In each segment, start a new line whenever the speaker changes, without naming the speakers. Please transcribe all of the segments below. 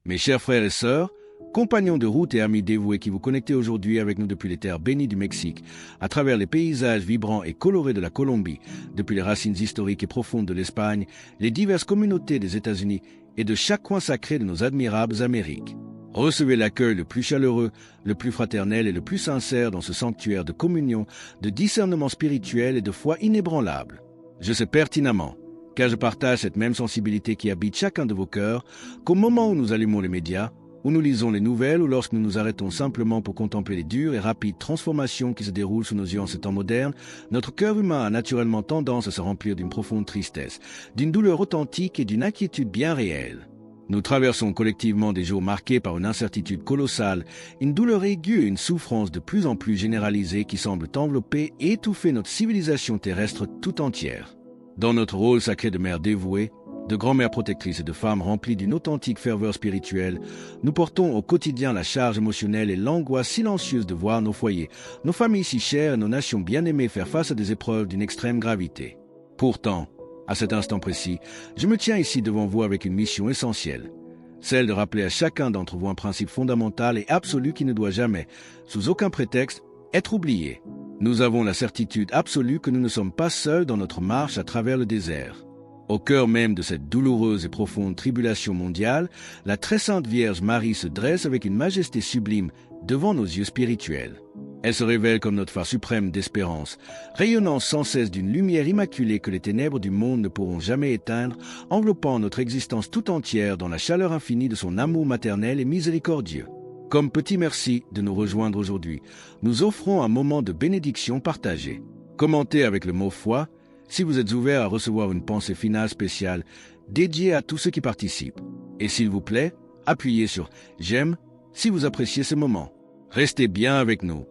Mes chers frères et sœurs, compagnons de route et amis dévoués qui vous connectez aujourd'hui avec nous depuis les terres bénies du Mexique, à travers les paysages vibrants et colorés de la Colombie, depuis les racines historiques et profondes de l'Espagne, les diverses communautés des États-Unis et de chaque coin sacré de nos admirables Amériques. Recevez l'accueil le plus chaleureux, le plus fraternel et le plus sincère dans ce sanctuaire de communion, de discernement spirituel et de foi inébranlable. Je sais pertinemment, car je partage cette même sensibilité qui habite chacun de vos cœurs, qu'au moment où nous allumons les médias, où nous lisons les nouvelles ou lorsque nous nous arrêtons simplement pour contempler les dures et rapides transformations qui se déroulent sous nos yeux en ce temps moderne, notre cœur humain a naturellement tendance à se remplir d'une profonde tristesse, d'une douleur authentique et d'une inquiétude bien réelle. Nous traversons collectivement des jours marqués par une incertitude colossale, une douleur aiguë et une souffrance de plus en plus généralisée qui semblent envelopper et étouffer notre civilisation terrestre tout entière. Dans notre rôle sacré de mères dévouées, de grand-mères protectrices et de femmes remplies d'une authentique ferveur spirituelle, nous portons au quotidien la charge émotionnelle et l'angoisse silencieuse de voir nos foyers, nos familles si chères et nos nations bien-aimées faire face à des épreuves d'une extrême gravité. Pourtant, à cet instant précis, je me tiens ici devant vous avec une mission essentielle, celle de rappeler à chacun d'entre vous un principe fondamental et absolu qui ne doit jamais, sous aucun prétexte, être oublié. Nous avons la certitude absolue que nous ne sommes pas seuls dans notre marche à travers le désert. Au cœur même de cette douloureuse et profonde tribulation mondiale, la très sainte Vierge Marie se dresse avec une majesté sublime devant nos yeux spirituels. Elle se révèle comme notre phare suprême d'espérance, rayonnant sans cesse d'une lumière immaculée que les ténèbres du monde ne pourront jamais éteindre, enveloppant notre existence tout entière dans la chaleur infinie de son amour maternel et miséricordieux. Comme petit merci de nous rejoindre aujourd'hui, nous offrons un moment de bénédiction partagée. Commentez avec le mot foi, si vous êtes ouvert à recevoir une pensée finale spéciale dédiée à tous ceux qui participent. Et s'il vous plaît, appuyez sur « J'aime » si vous appréciez ce moment. Restez bien avec nous,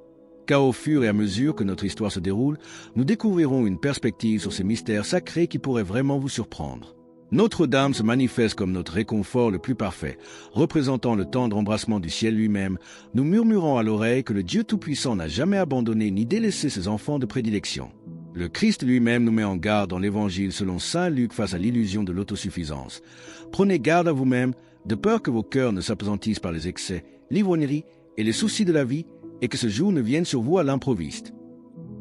car au fur et à mesure que notre histoire se déroule, nous découvrirons une perspective sur ces mystères sacrés qui pourraient vraiment vous surprendre. Notre-Dame se manifeste comme notre réconfort le plus parfait, représentant le tendre embrassement du ciel lui-même, nous murmurant à l'oreille que le Dieu Tout-Puissant n'a jamais abandonné ni délaissé ses enfants de prédilection. Le Christ lui-même nous met en garde dans l'Évangile selon saint Luc face à l'illusion de l'autosuffisance. Prenez garde à vous-même, de peur que vos cœurs ne s'apesantissent par les excès, l'ivrognerie et les soucis de la vie, et que ce jour ne vienne sur vous à l'improviste.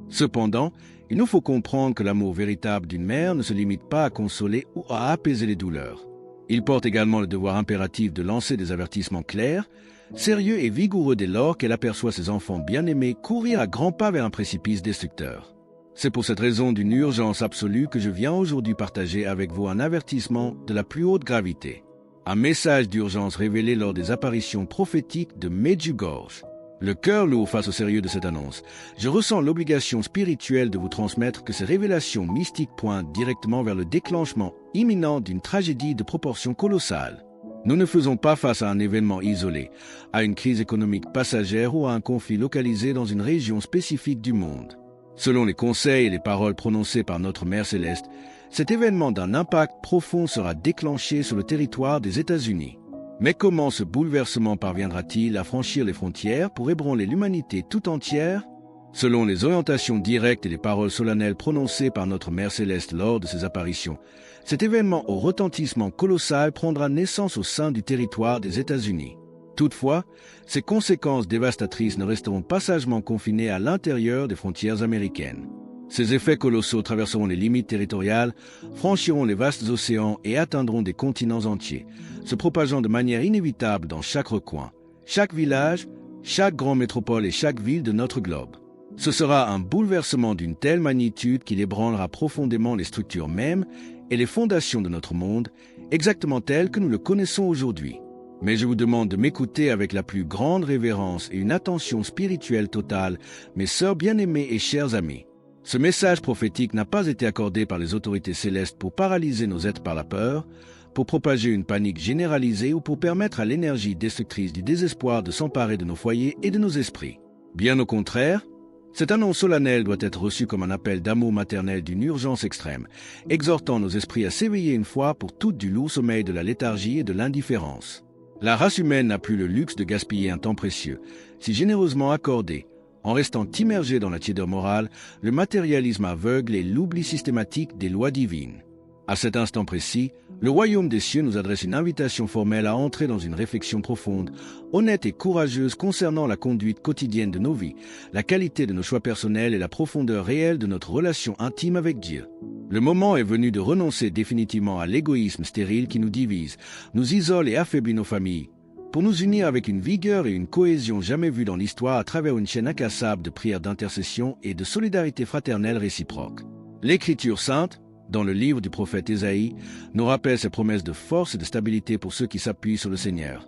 Cependant, il nous faut comprendre que l'amour véritable d'une mère ne se limite pas à consoler ou à apaiser les douleurs. Il porte également le devoir impératif de lancer des avertissements clairs, sérieux et vigoureux dès lors qu'elle aperçoit ses enfants bien-aimés courir à grands pas vers un précipice destructeur. C'est pour cette raison d'une urgence absolue que je viens aujourd'hui partager avec vous un avertissement de la plus haute gravité. Un message d'urgence révélé lors des apparitions prophétiques de Medjugorje. Le cœur lourd face au sérieux de cette annonce, je ressens l'obligation spirituelle de vous transmettre que ces révélations mystiques pointent directement vers le déclenchement imminent d'une tragédie de proportions colossales. Nous ne faisons pas face à un événement isolé, à une crise économique passagère ou à un conflit localisé dans une région spécifique du monde. Selon les conseils et les paroles prononcées par notre Mère Céleste, cet événement d'un impact profond sera déclenché sur le territoire des États-Unis. Mais comment ce bouleversement parviendra-t-il à franchir les frontières pour ébranler l'humanité tout entière? Selon les orientations directes et les paroles solennelles prononcées par notre Mère Céleste lors de ses apparitions, cet événement au retentissement colossal prendra naissance au sein du territoire des États-Unis. Toutefois, ces conséquences dévastatrices ne resteront pas sagement confinées à l'intérieur des frontières américaines. Ces effets colossaux traverseront les limites territoriales, franchiront les vastes océans et atteindront des continents entiers, se propageant de manière inévitable dans chaque recoin, chaque village, chaque grande métropole et chaque ville de notre globe. Ce sera un bouleversement d'une telle magnitude qu'il ébranlera profondément les structures mêmes et les fondations de notre monde, exactement telles que nous le connaissons aujourd'hui. Mais je vous demande de m'écouter avec la plus grande révérence et une attention spirituelle totale, mes sœurs bien-aimées et chers amis. Ce message prophétique n'a pas été accordé par les autorités célestes pour paralyser nos êtres par la peur, pour propager une panique généralisée ou pour permettre à l'énergie destructrice du désespoir de s'emparer de nos foyers et de nos esprits. Bien au contraire, cette annonce solennelle doit être reçue comme un appel d'amour maternel d'une urgence extrême, exhortant nos esprits à s'éveiller une fois pour toutes du lourd sommeil de la léthargie et de l'indifférence. La race humaine n'a plus le luxe de gaspiller un temps précieux, si généreusement accordé. En restant immergé dans la tiédeur morale, le matérialisme aveugle et l'oubli systématique des lois divines. À cet instant précis, le royaume des cieux nous adresse une invitation formelle à entrer dans une réflexion profonde, honnête et courageuse concernant la conduite quotidienne de nos vies, la qualité de nos choix personnels et la profondeur réelle de notre relation intime avec Dieu. Le moment est venu de renoncer définitivement à l'égoïsme stérile qui nous divise, nous isole et affaiblit nos familles, pour nous unir avec une vigueur et une cohésion jamais vues dans l'histoire à travers une chaîne incassable de prières d'intercession et de solidarité fraternelle réciproque. L'Écriture sainte, dans le livre du prophète Ésaïe, nous rappelle ses promesses de force et de stabilité pour ceux qui s'appuient sur le Seigneur.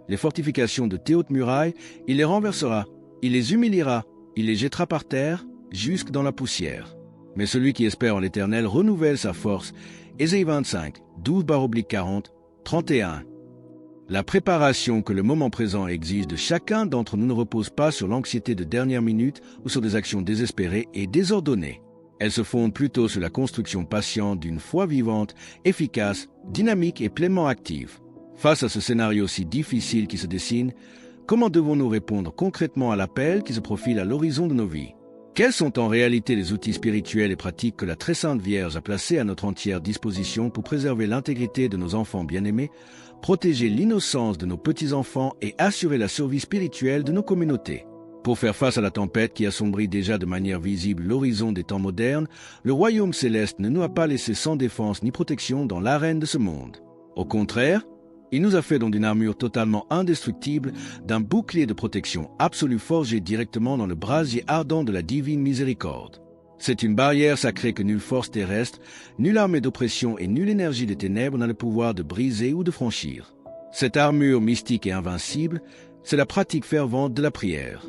Les fortifications de tes hautes murailles, il les renversera, il les humiliera, il les jettera par terre, jusque dans la poussière. Mais celui qui espère en l'Éternel renouvelle sa force. Ésaïe 25, 12/40, 31. La préparation que le moment présent exige de chacun d'entre nous ne repose pas sur l'anxiété de dernière minute ou sur des actions désespérées et désordonnées. Elle se fonde plutôt sur la construction patiente d'une foi vivante, efficace, dynamique et pleinement active. Face à ce scénario si difficile qui se dessine, comment devons-nous répondre concrètement à l'appel qui se profile à l'horizon de nos vies? Quels sont en réalité les outils spirituels et pratiques que la très sainte Vierge a placés à notre entière disposition pour préserver l'intégrité de nos enfants bien-aimés, protéger l'innocence de nos petits-enfants et assurer la survie spirituelle de nos communautés? Pour faire face à la tempête qui assombrit déjà de manière visible l'horizon des temps modernes, le royaume céleste ne nous a pas laissé sans défense ni protection dans l'arène de ce monde. Au contraire, il nous a fait don d'une armure totalement indestructible, d'un bouclier de protection absolu forgé directement dans le brasier ardent de la divine miséricorde. C'est une barrière sacrée que nulle force terrestre, nulle armée d'oppression et nulle énergie des ténèbres n'a le pouvoir de briser ou de franchir. Cette armure mystique et invincible, c'est la pratique fervente de la prière.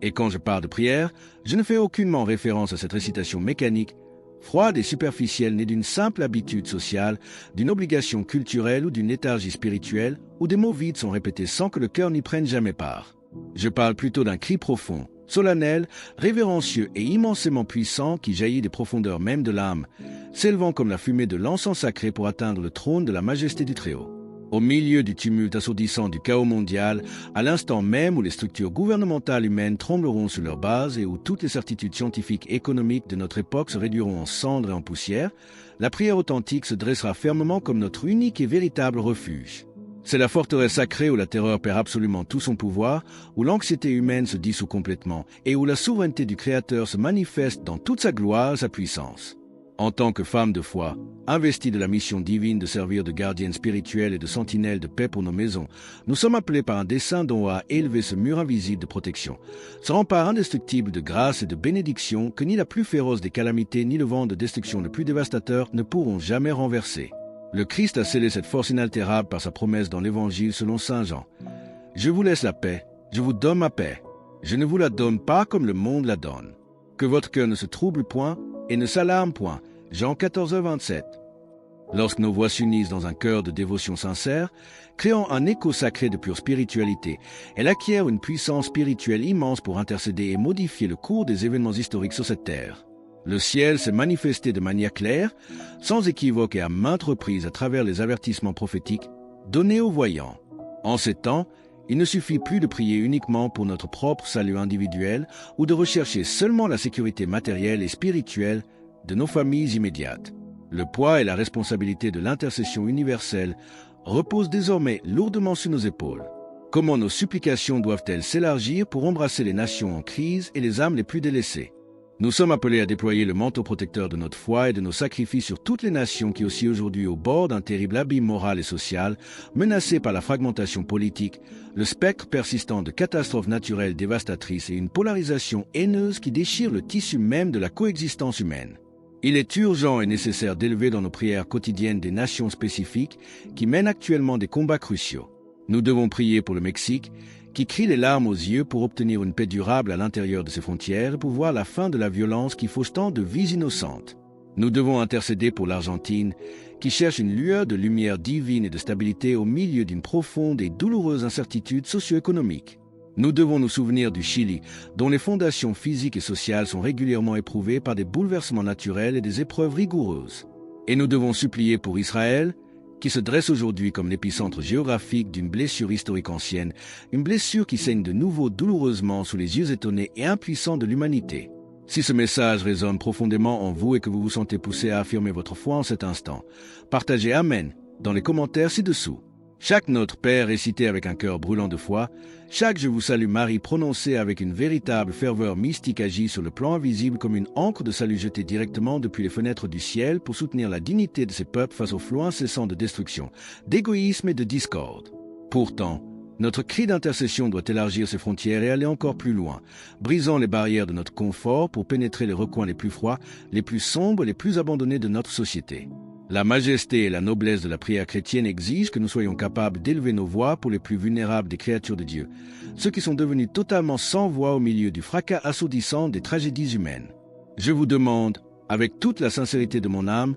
Et quand je parle de prière, je ne fais aucunement référence à cette récitation mécanique, froide et superficielle née d'une simple habitude sociale, d'une obligation culturelle ou d'une léthargie spirituelle, où des mots vides sont répétés sans que le cœur n'y prenne jamais part. Je parle plutôt d'un cri profond, solennel, révérencieux et immensément puissant qui jaillit des profondeurs même de l'âme, s'élevant comme la fumée de l'encens sacré pour atteindre le trône de la majesté du Très-Haut. Au milieu du tumulte assourdissant du chaos mondial, à l'instant même où les structures gouvernementales humaines trembleront sur leurs bases et où toutes les certitudes scientifiques et économiques de notre époque se réduiront en cendres et en poussière, la prière authentique se dressera fermement comme notre unique et véritable refuge. C'est la forteresse sacrée où la terreur perd absolument tout son pouvoir, où l'anxiété humaine se dissout complètement et où la souveraineté du Créateur se manifeste dans toute sa gloire et sa puissance. En tant que femme de foi, investie de la mission divine de servir de gardienne spirituelle et de sentinelle de paix pour nos maisons, nous sommes appelés par un dessein d'en haut à élever ce mur invisible de protection, ce rempart indestructible de grâce et de bénédiction que ni la plus féroce des calamités ni le vent de destruction le plus dévastateur ne pourront jamais renverser. Le Christ a scellé cette force inaltérable par sa promesse dans l'Évangile selon saint Jean. « Je vous laisse la paix, je vous donne ma paix. Je ne vous la donne pas comme le monde la donne. Que votre cœur ne se trouble point et ne s'alarme point. » Jean 14:27. Lorsque nos voix s'unissent dans un cœur de dévotion sincère, créant un écho sacré de pure spiritualité, elle acquiert une puissance spirituelle immense pour intercéder et modifier le cours des événements historiques sur cette terre. Le ciel s'est manifesté de manière claire, sans équivoque et à maintes reprises à travers les avertissements prophétiques donnés aux voyants. En ces temps, il ne suffit plus de prier uniquement pour notre propre salut individuel ou de rechercher seulement la sécurité matérielle et spirituelle de nos familles immédiates. Le poids et la responsabilité de l'intercession universelle reposent désormais lourdement sur nos épaules. Comment nos supplications doivent-elles s'élargir pour embrasser les nations en crise et les âmes les plus délaissées? Nous sommes appelés à déployer le manteau protecteur de notre foi et de nos sacrifices sur toutes les nations qui oscillent aujourd'hui au bord d'un terrible abîme moral et social, menacées par la fragmentation politique, le spectre persistant de catastrophes naturelles dévastatrices et une polarisation haineuse qui déchire le tissu même de la coexistence humaine. Il est urgent et nécessaire d'élever dans nos prières quotidiennes des nations spécifiques qui mènent actuellement des combats cruciaux. Nous devons prier pour le Mexique, qui crie les larmes aux yeux pour obtenir une paix durable à l'intérieur de ses frontières et pour voir la fin de la violence qui fauche tant de vies innocentes. Nous devons intercéder pour l'Argentine, qui cherche une lueur de lumière divine et de stabilité au milieu d'une profonde et douloureuse incertitude socio-économique. Nous devons nous souvenir du Chili, dont les fondations physiques et sociales sont régulièrement éprouvées par des bouleversements naturels et des épreuves rigoureuses. Et nous devons supplier pour Israël, qui se dresse aujourd'hui comme l'épicentre géographique d'une blessure historique ancienne, une blessure qui saigne de nouveau douloureusement sous les yeux étonnés et impuissants de l'humanité. Si ce message résonne profondément en vous et que vous vous sentez poussé à affirmer votre foi en cet instant, partagez Amen dans les commentaires ci-dessous. Chaque Notre Père récité avec un cœur brûlant de foi, chaque Je vous salue Marie prononcé avec une véritable ferveur mystique agit sur le plan invisible comme une ancre de salut jetée directement depuis les fenêtres du ciel pour soutenir la dignité de ces peuples face au flot incessant de destruction, d'égoïsme et de discorde. Pourtant, notre cri d'intercession doit élargir ses frontières et aller encore plus loin, brisant les barrières de notre confort pour pénétrer les recoins les plus froids, les plus sombres, les plus abandonnés de notre société. La majesté et la noblesse de la prière chrétienne exigent que nous soyons capables d'élever nos voix pour les plus vulnérables des créatures de Dieu, ceux qui sont devenus totalement sans voix au milieu du fracas assourdissant des tragédies humaines. Je vous demande, avec toute la sincérité de mon âme,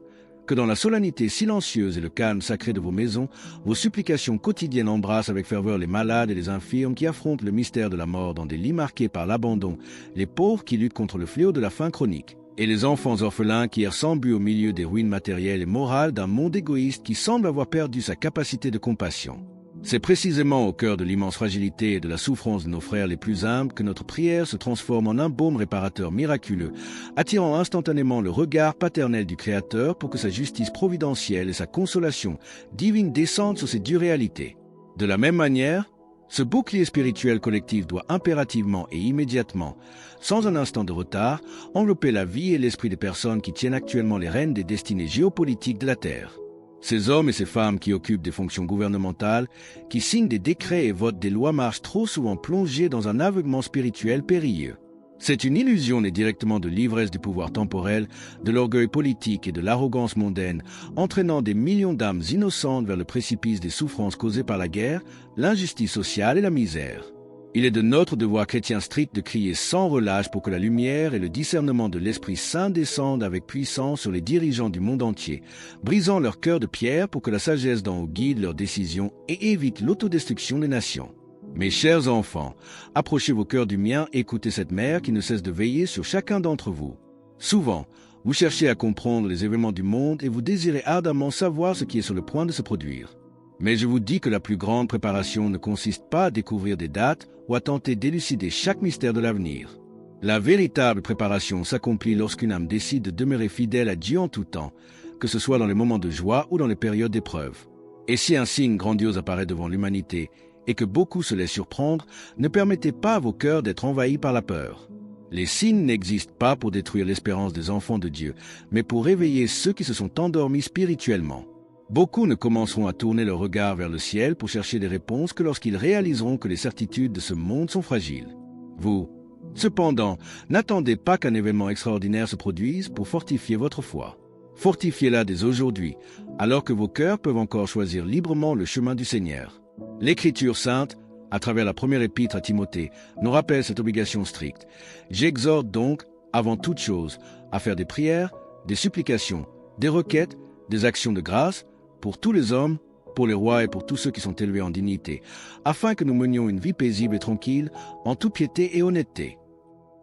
que dans la solennité silencieuse et le calme sacré de vos maisons, vos supplications quotidiennes embrassent avec ferveur les malades et les infirmes qui affrontent le mystère de la mort dans des lits marqués par l'abandon, les pauvres qui luttent contre le fléau de la faim chronique, et les enfants orphelins qui errent sans but au milieu des ruines matérielles et morales d'un monde égoïste qui semble avoir perdu sa capacité de compassion. C'est précisément au cœur de l'immense fragilité et de la souffrance de nos frères les plus humbles que notre prière se transforme en un baume réparateur miraculeux, attirant instantanément le regard paternel du Créateur pour que sa justice providentielle et sa consolation divine descendent sur ces dures réalités. De la même manière, ce bouclier spirituel collectif doit impérativement et immédiatement, sans un instant de retard, envelopper la vie et l'esprit des personnes qui tiennent actuellement les rênes des destinées géopolitiques de la Terre. Ces hommes et ces femmes qui occupent des fonctions gouvernementales, qui signent des décrets et votent des lois marchent trop souvent plongés dans un aveuglement spirituel périlleux. C'est une illusion née directement de l'ivresse du pouvoir temporel, de l'orgueil politique et de l'arrogance mondaine, entraînant des millions d'âmes innocentes vers le précipice des souffrances causées par la guerre, l'injustice sociale et la misère. Il est de notre devoir chrétien strict de crier sans relâche pour que la lumière et le discernement de l'Esprit Saint descendent avec puissance sur les dirigeants du monde entier, brisant leur cœur de pierre pour que la sagesse d'en haut guide leurs décisions et évite l'autodestruction des nations. Mes chers enfants, approchez vos cœurs du mien et écoutez cette mère qui ne cesse de veiller sur chacun d'entre vous. Souvent, vous cherchez à comprendre les événements du monde et vous désirez ardemment savoir ce qui est sur le point de se produire. Mais je vous dis que la plus grande préparation ne consiste pas à découvrir des dates ou à tenter d'élucider chaque mystère de l'avenir. La véritable préparation s'accomplit lorsqu'une âme décide de demeurer fidèle à Dieu en tout temps, que ce soit dans les moments de joie ou dans les périodes d'épreuve. Et si un signe grandiose apparaît devant l'humanité et que beaucoup se laissent surprendre, ne permettez pas à vos cœurs d'être envahis par la peur. Les signes n'existent pas pour détruire l'espérance des enfants de Dieu, mais pour réveiller ceux qui se sont endormis spirituellement. Beaucoup ne commenceront à tourner leur regard vers le ciel pour chercher des réponses que lorsqu'ils réaliseront que les certitudes de ce monde sont fragiles. Vous, cependant, n'attendez pas qu'un événement extraordinaire se produise pour fortifier votre foi. Fortifiez-la dès aujourd'hui, alors que vos cœurs peuvent encore choisir librement le chemin du Seigneur. L'Écriture sainte, à travers la première épître à Timothée, nous rappelle cette obligation stricte. J'exhorte donc, avant toute chose, à faire des prières, des supplications, des requêtes, des actions de grâce, pour tous les hommes, pour les rois et pour tous ceux qui sont élevés en dignité, afin que nous menions une vie paisible et tranquille, en toute piété et honnêteté.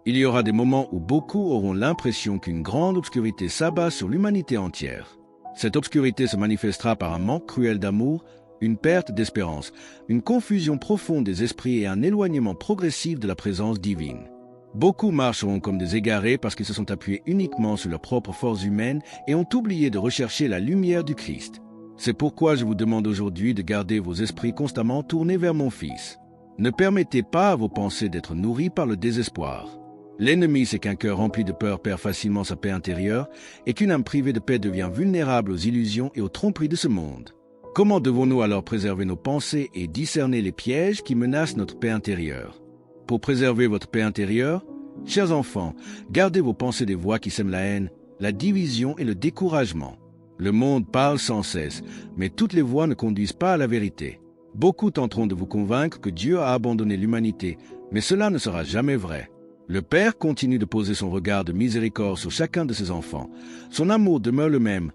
Il y aura des moments où beaucoup auront l'impression qu'une grande obscurité s'abat sur l'humanité entière. Cette obscurité se manifestera par un manque cruel d'amour, une perte d'espérance, une confusion profonde des esprits et un éloignement progressif de la présence divine. Beaucoup marcheront comme des égarés parce qu'ils se sont appuyés uniquement sur leurs propres forces humaines et ont oublié de rechercher la lumière du Christ. C'est pourquoi je vous demande aujourd'hui de garder vos esprits constamment tournés vers mon Fils. Ne permettez pas à vos pensées d'être nourries par le désespoir. L'ennemi, c'est qu'un cœur rempli de peur perd facilement sa paix intérieure et qu'une âme privée de paix devient vulnérable aux illusions et aux tromperies de ce monde. Comment devons-nous alors préserver nos pensées et discerner les pièges qui menacent notre paix intérieure? Pour préserver votre paix intérieure, chers enfants, gardez vos pensées des voix qui sèment la haine, la division et le découragement. Le monde parle sans cesse, mais toutes les voix ne conduisent pas à la vérité. Beaucoup tenteront de vous convaincre que Dieu a abandonné l'humanité, mais cela ne sera jamais vrai. Le Père continue de poser son regard de miséricorde sur chacun de ses enfants. Son amour demeure le même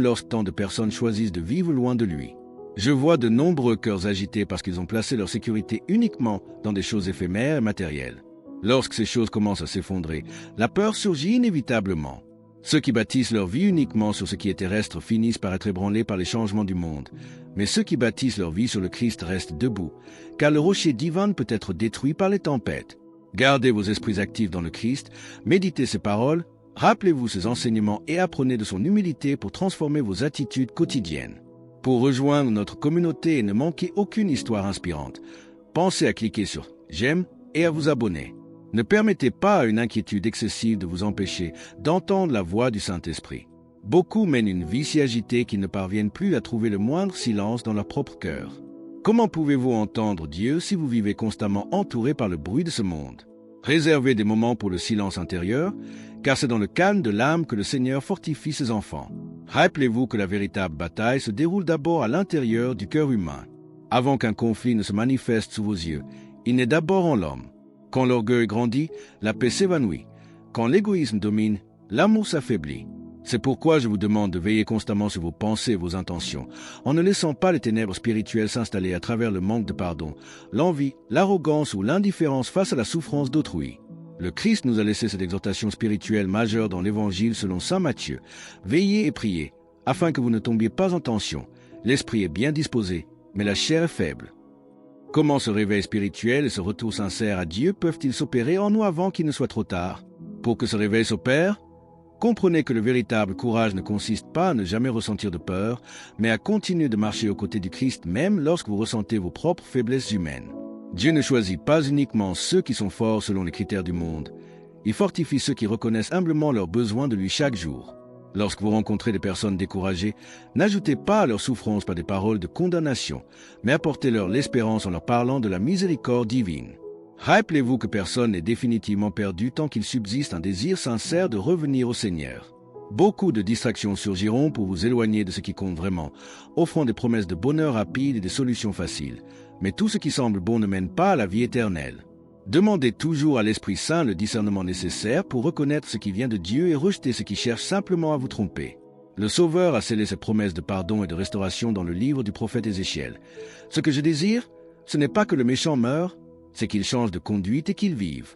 lorsque tant de personnes choisissent de vivre loin de lui. Je vois de nombreux cœurs agités parce qu'ils ont placé leur sécurité uniquement dans des choses éphémères et matérielles. Lorsque ces choses commencent à s'effondrer, la peur surgit inévitablement. Ceux qui bâtissent leur vie uniquement sur ce qui est terrestre finissent par être ébranlés par les changements du monde. Mais ceux qui bâtissent leur vie sur le Christ restent debout, car le rocher divin peut être détruit par les tempêtes. Gardez vos esprits actifs dans le Christ, méditez ses paroles, rappelez-vous ses enseignements et apprenez de son humilité pour transformer vos attitudes quotidiennes. Pour rejoindre notre communauté et ne manquer aucune histoire inspirante, pensez à cliquer sur « J'aime » et à vous abonner. Ne permettez pas à une inquiétude excessive de vous empêcher d'entendre la voix du Saint-Esprit. Beaucoup mènent une vie si agitée qu'ils ne parviennent plus à trouver le moindre silence dans leur propre cœur. Comment pouvez-vous entendre Dieu si vous vivez constamment entouré par le bruit de ce monde? Réservez des moments pour le silence intérieur, car c'est dans le calme de l'âme que le Seigneur fortifie ses enfants. Rappelez-vous que la véritable bataille se déroule d'abord à l'intérieur du cœur humain. Avant qu'un conflit ne se manifeste sous vos yeux, il naît d'abord en l'homme. Quand l'orgueil grandit, la paix s'évanouit. Quand l'égoïsme domine, l'amour s'affaiblit. C'est pourquoi je vous demande de veiller constamment sur vos pensées et vos intentions, en ne laissant pas les ténèbres spirituelles s'installer à travers le manque de pardon, l'envie, l'arrogance ou l'indifférence face à la souffrance d'autrui. Le Christ nous a laissé cette exhortation spirituelle majeure dans l'Évangile selon saint Matthieu. Veillez et priez, afin que vous ne tombiez pas en tension. L'esprit est bien disposé, mais la chair est faible. Comment ce réveil spirituel et ce retour sincère à Dieu peuvent-ils s'opérer en nous avant qu'il ne soit trop tard? Pour que ce réveil s'opère, comprenez que le véritable courage ne consiste pas à ne jamais ressentir de peur, mais à continuer de marcher aux côtés du Christ même lorsque vous ressentez vos propres faiblesses humaines. Dieu ne choisit pas uniquement ceux qui sont forts selon les critères du monde. Il fortifie ceux qui reconnaissent humblement leurs besoins de lui chaque jour. Lorsque vous rencontrez des personnes découragées, n'ajoutez pas à leurs souffrances par des paroles de condamnation, mais apportez-leur l'espérance en leur parlant de la miséricorde divine. Rappelez-vous que personne n'est définitivement perdu tant qu'il subsiste un désir sincère de revenir au Seigneur. Beaucoup de distractions surgiront pour vous éloigner de ce qui compte vraiment, offrant des promesses de bonheur rapide et des solutions faciles. Mais tout ce qui semble bon ne mène pas à la vie éternelle. Demandez toujours à l'Esprit Saint le discernement nécessaire pour reconnaître ce qui vient de Dieu et rejeter ce qui cherche simplement à vous tromper. Le Sauveur a scellé ses promesses de pardon et de restauration dans le livre du prophète Ézéchiel. Ce que je désire, ce n'est pas que le méchant meure, c'est qu'il change de conduite et qu'il vive.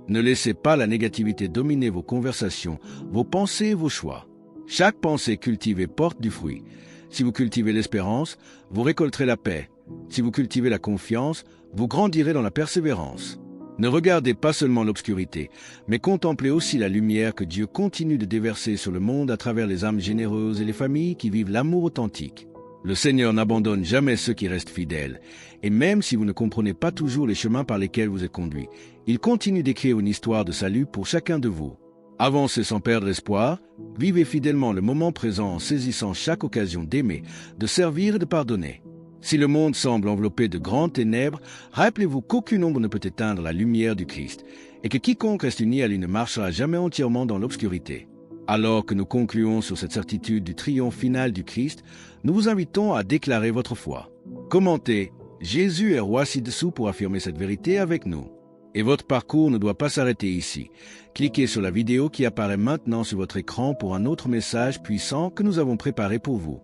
Ne laissez pas la négativité dominer vos conversations, vos pensées et vos choix. Chaque pensée cultivée porte du fruit. Si vous cultivez l'espérance, vous récolterez la paix. Si vous cultivez la confiance, vous grandirez dans la persévérance. Ne regardez pas seulement l'obscurité, mais contemplez aussi la lumière que Dieu continue de déverser sur le monde à travers les âmes généreuses et les familles qui vivent l'amour authentique. Le Seigneur n'abandonne jamais ceux qui restent fidèles, et même si vous ne comprenez pas toujours les chemins par lesquels vous êtes conduits, il continue d'écrire une histoire de salut pour chacun de vous. Avancez sans perdre espoir, vivez fidèlement le moment présent en saisissant chaque occasion d'aimer, de servir et de pardonner. Si le monde semble enveloppé de grandes ténèbres, rappelez-vous qu'aucune ombre ne peut éteindre la lumière du Christ, et que quiconque reste uni à lui ne marchera jamais entièrement dans l'obscurité. Alors que nous concluons sur cette certitude du triomphe final du Christ, nous vous invitons à déclarer votre foi. Commentez « Jésus est roi ci-dessous » pour affirmer cette vérité avec nous. Et votre parcours ne doit pas s'arrêter ici. Cliquez sur la vidéo qui apparaît maintenant sur votre écran pour un autre message puissant que nous avons préparé pour vous.